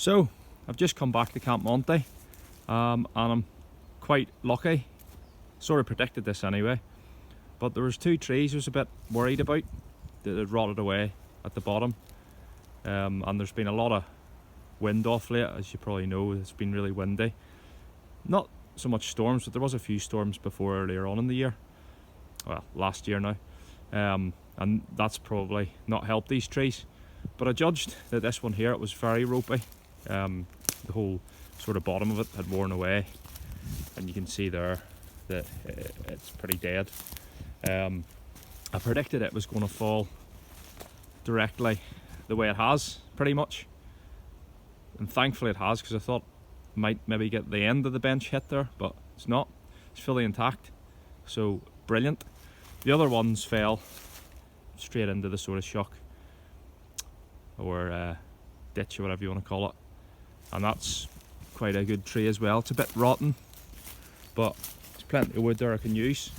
So I've just come back to Camp Monty, and I'm quite lucky. Sort of predicted this anyway, but there was two trees I was a bit worried about that had rotted away at the bottom, and there's been a lot of wind off late, as you probably know. It's been really windy. Not so much storms, but there was a few storms before earlier on in the year, well, last year now, and that's probably not helped these trees. But I judged that this one here, it was very ropey. The whole sort of bottom of it had worn away, and you can see there that it's pretty dead. I predicted it was going to fall directly the way it has, pretty much, and thankfully it has, because I thought it might maybe get the end of the bench hit there, but it's not. It's fully intact, so brilliant. The other ones fell straight into the sort of shock or ditch, or whatever you want to call it, and that's quite a good tree as well. It's a bit rotten, but there's plenty of wood there I can use,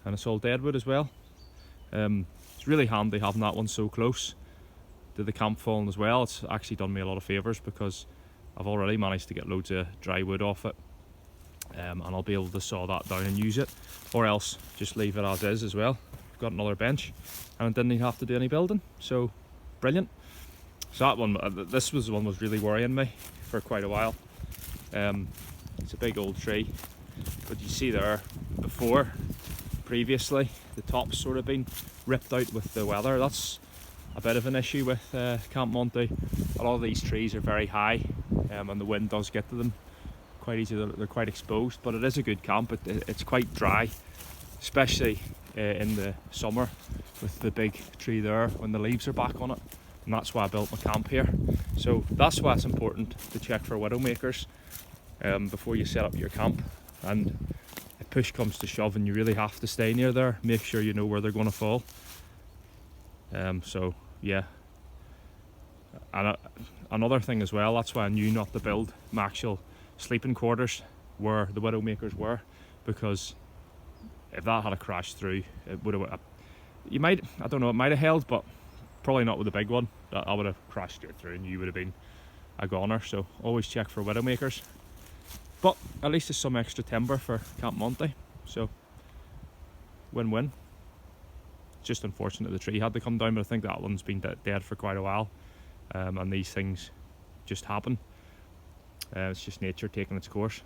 and it's all dead wood as well. It's really handy having that one so close to the camp falling as well. It's actually done me a lot of favours, because I've already managed to get loads of dry wood off it, and I'll be able to saw that down and use it, or else just leave it as is as well. I've got another bench and I didn't even have to do any building, so brilliant. So that one, this was the one was really worrying me for quite a while. It's a big old tree, but you see there before, previously, the top's sort of been ripped out with the weather. That's a bit of an issue with Camp Monty. A lot of these trees are very high, and the wind does get to them quite easy. They're quite exposed, but it is a good camp. It's quite dry, especially in the summer with the big tree there when the leaves are back on it. And that's why I built my camp here. So that's why it's important to check for widowmakers before you set up your camp. And if push comes to shove and you really have to stay near there, make sure you know where they're going to fall. So yeah, and another thing as well, that's why I knew not to build my actual sleeping quarters where the widowmakers were, because if that had crashed through, it would have, you might, I don't know, it might have held, but probably not with the big one. I would have crashed straight through and you would have been a goner. So always check for widowmakers, but at least there's some extra timber for Camp Monty, so win-win. Just unfortunate the tree had to come down, but I think that one's been dead for quite a while, and these things just happen. It's just nature taking its course.